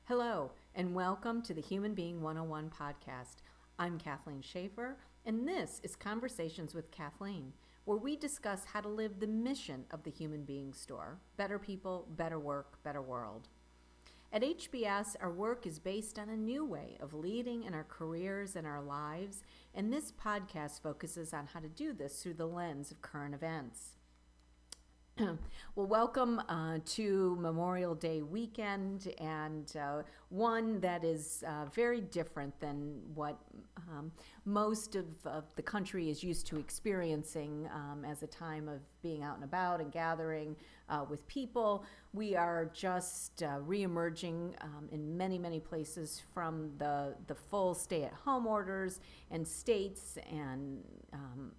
Hello, and welcome to the Human Being 101 podcast. I'm Kathleen Schaefer, and this is Conversations with Kathleen, where we discuss how to live the mission of the Human Being Store: better people, better work, better world. At HBS, our work is based on a new way of leading in our careers and our lives, and this podcast focuses on how to do this through the lens of current events. Well, welcome to Memorial Day weekend, and one that is very different than what most of the country is used to experiencing as a time of being out and about and gathering with people. We are just reemerging in many, many places from the full stay-at-home orders, and states and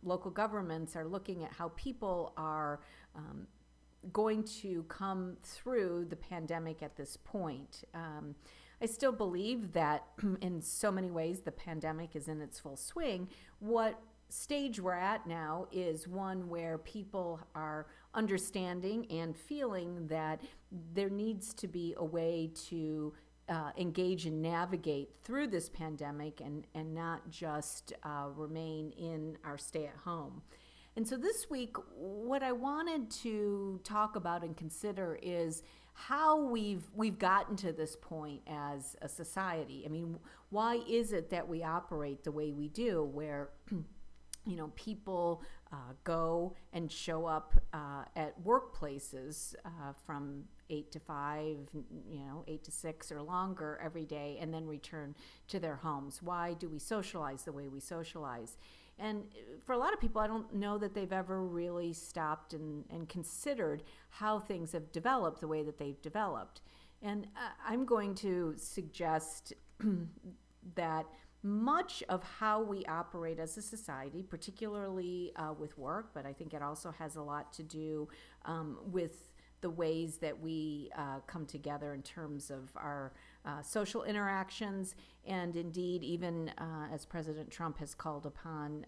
local governments are looking at how people are going to come through the pandemic at this point. I still believe that in so many ways the pandemic is in its full swing. What stage we're at now is one where people are understanding and feeling that there needs to be a way to engage and navigate through this pandemic and not just remain in our stay-at-home. And so this week, what I wanted to talk about and consider is how we've gotten to this point as a society. I mean, why is it that we operate the way we do, where people go and show up at workplaces from 8 to 5, 8 to 6 or longer every day, and then return to their homes? Why do we socialize the way we socialize? And for a lot of people, I don't know that they've ever really stopped and considered how things have developed the way that they've developed. And I'm going to suggest that much of how we operate as a society, particularly with work, but I think it also has a lot to do with the ways that we come together in terms of our social interactions, and indeed even as President Trump has called upon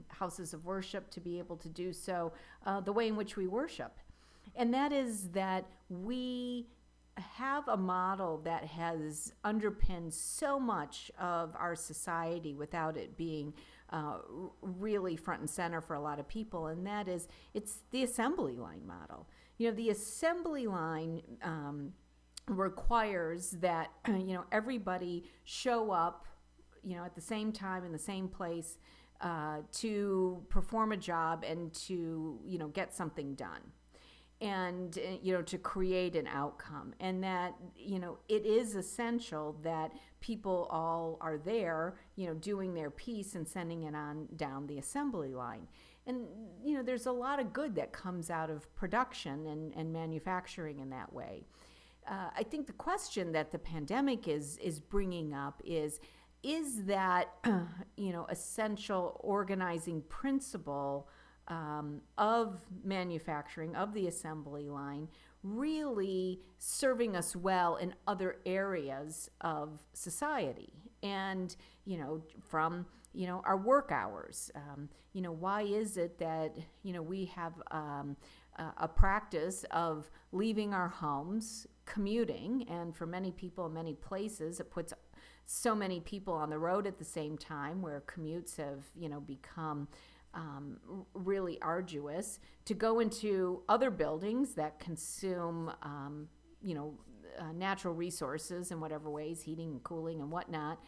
houses of worship to be able to do so, the way in which we worship. And that is that we have a model that has underpinned so much of our society without it being really front and center for a lot of people, and that is it's the assembly line model. The assembly line requires that everybody show up at the same time in the same place to perform a job and to get something done, and to create an outcome. And that it is essential that people all are there doing their piece and sending it on down the assembly line. And there's a lot of good that comes out of production and manufacturing in that way. I think the question that the pandemic is bringing up is that essential organizing principle of manufacturing, of the assembly line, really serving us well in other areas of society? And from our work hours, why is it that we have a practice of leaving our homes, commuting, and for many people in many places it puts so many people on the road at the same time, where commutes have become really arduous, to go into other buildings that consume natural resources in whatever ways, heating and cooling and whatnot,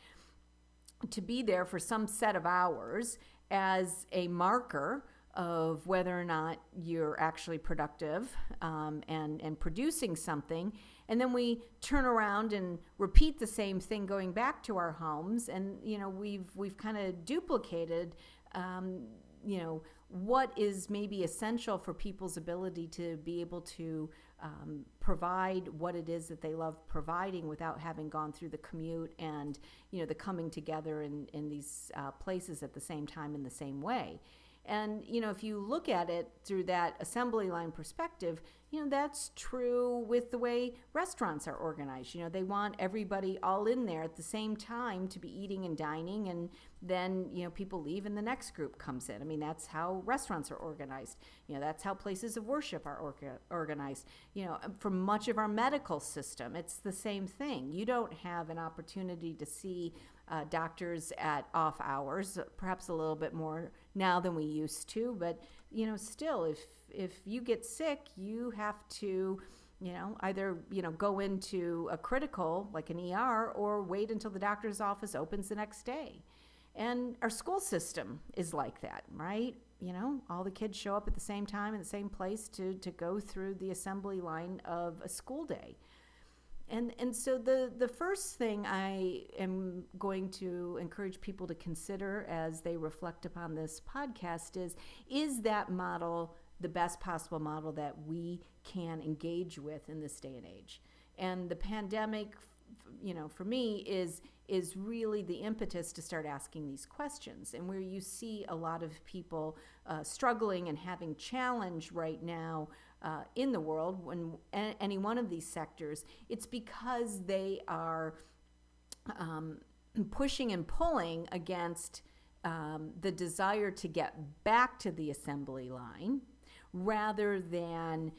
to be there for some set of hours as a marker of whether or not you're actually productive and producing something. And then we turn around and repeat the same thing going back to our homes, and we've kind of duplicated what is maybe essential for people's ability to be able to provide what it is that they love providing without having gone through the commute and the coming together in these places at the same time in the same way. And, if you look at it through that assembly line perspective, that's true with the way restaurants are organized. They want everybody all in there at the same time to be eating and dining, and then, people leave and the next group comes in. I mean, that's how restaurants are organized. That's how places of worship are organized. For much of our medical system, it's the same thing. You don't have an opportunity to see doctors at off hours, perhaps a little bit more now than we used to, but still, if you get sick, you have to either go into a critical like an ER or wait until the doctor's office opens the next day. And our school system is like that, right? All the kids show up at the same time in the same place to go through the assembly line of a school day. And so the first thing I am going to encourage people to consider as they reflect upon this podcast is that model the best possible model that we can engage with in this day and age? And the pandemic, for me, is really the impetus to start asking these questions. And where you see a lot of people struggling and having challenge right now in the world, when any one of these sectors, it's because they are pushing and pulling against the desire to get back to the assembly line, rather than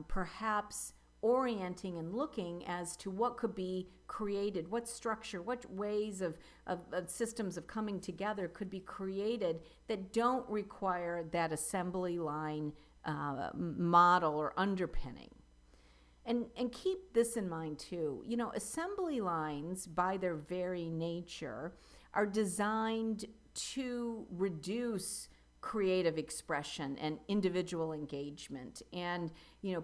perhaps orienting and looking as to what could be created, what structure, what ways of systems of coming together could be created that don't require that assembly line model or underpinning. And keep this in mind too. Assembly lines, by their very nature, are designed to reduce creative expression and individual engagement and,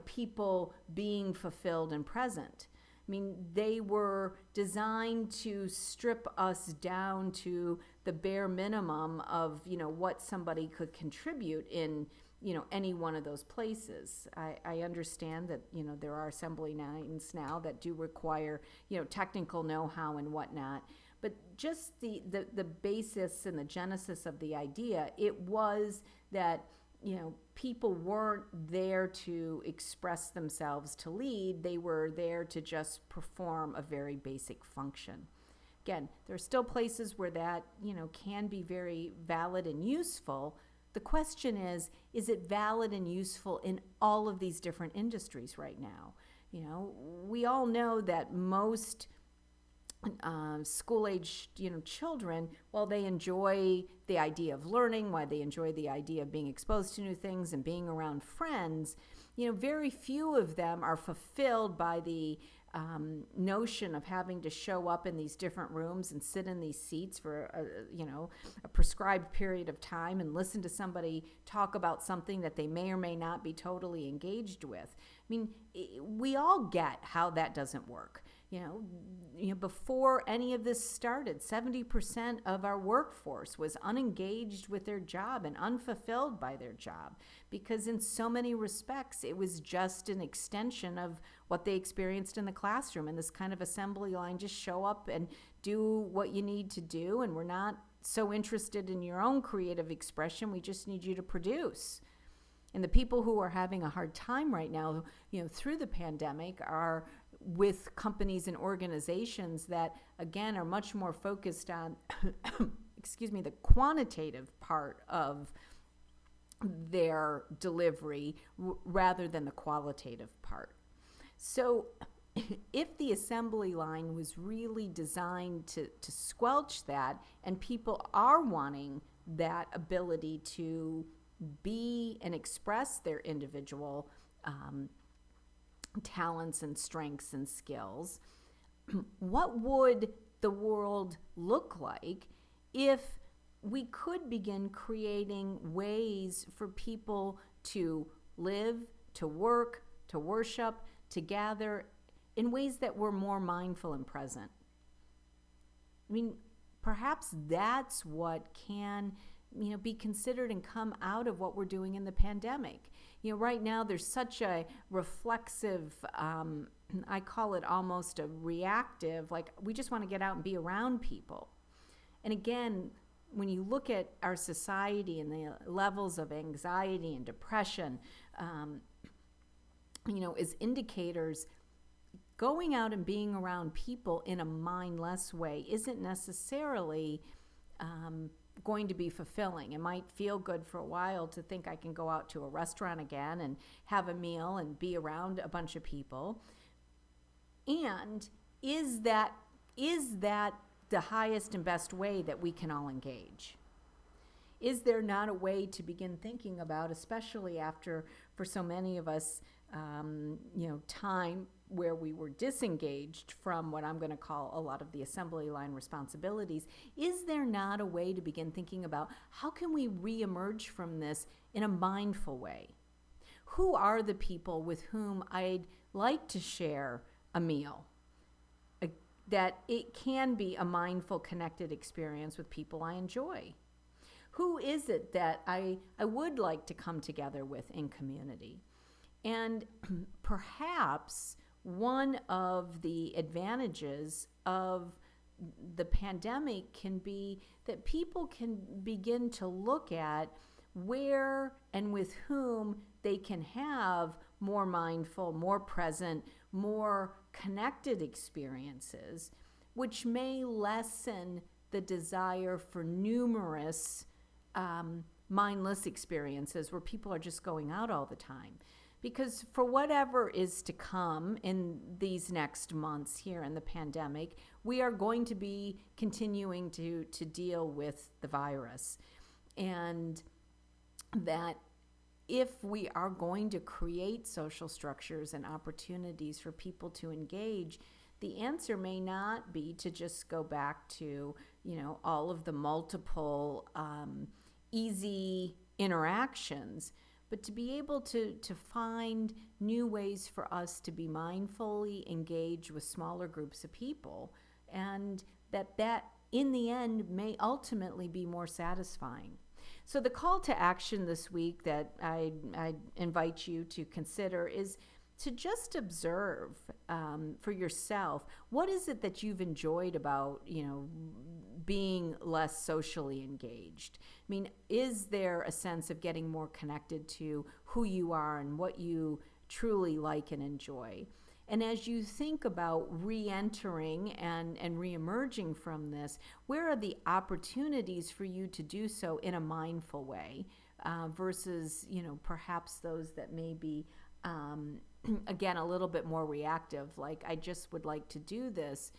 people being fulfilled and present. I mean, they were designed to strip us down to the bare minimum of, what somebody could contribute in, any one of those places. I understand that, there are assembly lines now that do require, technical know-how and whatnot. But just the basis and the genesis of the idea, it was that, people weren't there to express themselves to lead. They were there to just perform a very basic function. Again, there are still places where that, can be very valid and useful. The question is it valid and useful in all of these different industries right now? We all know that most school-age, children, while they enjoy the idea of learning, while they enjoy the idea of being exposed to new things and being around friends, very few of them are fulfilled by the notion of having to show up in these different rooms and sit in these seats for a prescribed period of time and listen to somebody talk about something that they may or may not be totally engaged with. I mean, we all get how that doesn't work. Before any of this started, 70% of our workforce was unengaged with their job and unfulfilled by their job, because in so many respects, it was just an extension of what they experienced in the classroom. And this kind of assembly line, just show up and do what you need to do. And we're not so interested in your own creative expression. We just need you to produce. And the people who are having a hard time right now, through the pandemic, are with companies and organizations that, again, are much more focused on, the quantitative part of their delivery rather than the qualitative part. So if the assembly line was really designed to squelch that, and people are wanting that ability to be and express their individual talents and strengths and skills, what would the world look like if we could begin creating ways for people to live, to work, to worship, to gather in ways that were more mindful and present? I mean, perhaps that's what can be considered and come out of what we're doing in the pandemic. Right now there's such a reflexive, I call it almost a reactive, like we just want to get out and be around people. And again, when you look at our society and the levels of anxiety and depression, as indicators, going out and being around people in a mindless way isn't necessarily going to be fulfilling. It might feel good for a while to think I can go out to a restaurant again and have a meal and be around a bunch of people. And is that the highest and best way that we can all engage? Is there not a way to begin thinking about, especially after, for so many of us, time where we were disengaged from what I'm going to call a lot of the assembly line responsibilities, is there not a way to begin thinking about how can we reemerge from this in a mindful way? Who are the people with whom I'd like to share a meal? That it can be a mindful, connected experience with people I enjoy. Who is it that I would like to come together with in community? And perhaps one of the advantages of the pandemic can be that people can begin to look at where and with whom they can have more mindful, more present, more connected experiences, which may lessen the desire for numerous mindless experiences where people are just going out all the time. Because for whatever is to come in these next months here in the pandemic, we are going to be continuing to deal with the virus. And that if we are going to create social structures and opportunities for people to engage, the answer may not be to just go back to, all of the multiple easy interactions, but to be able to find new ways for us to be mindfully engaged with smaller groups of people, and that in the end may ultimately be more satisfying. So the call to action this week that I invite you to consider is to just observe for yourself, what is it that you've enjoyed about, being less socially engaged? I mean, is there a sense of getting more connected to who you are and what you truly like and enjoy? And as you think about re-entering and re-emerging from this, where are the opportunities for you to do so in a mindful way versus, perhaps those that may be, again, a little bit more reactive, like I just would like to do this,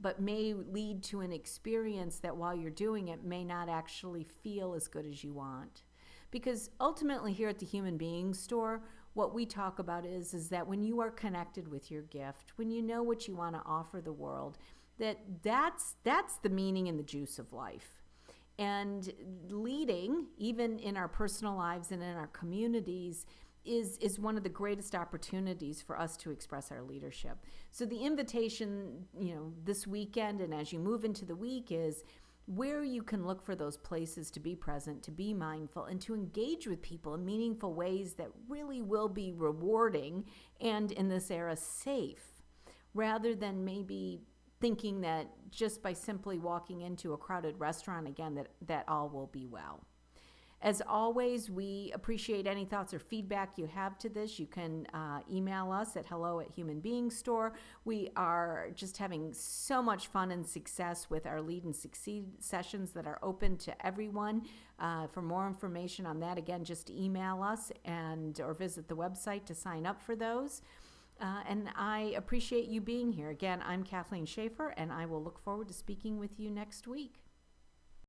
but may lead to an experience that while you're doing it may not actually feel as good as you want. Because ultimately here at the Human Being Store, what we talk about is that when you are connected with your gift, when you know what you want to offer the world, that's the meaning and the juice of life. And leading, even in our personal lives and in our communities, is one of the greatest opportunities for us to express our leadership. So the invitation, this weekend and as you move into the week is where you can look for those places to be present, to be mindful, and to engage with people in meaningful ways that really will be rewarding and in this era safe, rather than maybe thinking that just by simply walking into a crowded restaurant again that all will be well. As always, we appreciate any thoughts or feedback you have to this. You can email us at hello@humanbeingstore. We are just having so much fun and success with our Lead and Succeed sessions that are open to everyone. For more information on that, again, just email us or visit the website to sign up for those. And I appreciate you being here. Again, I'm Kathleen Schaefer, and I will look forward to speaking with you next week.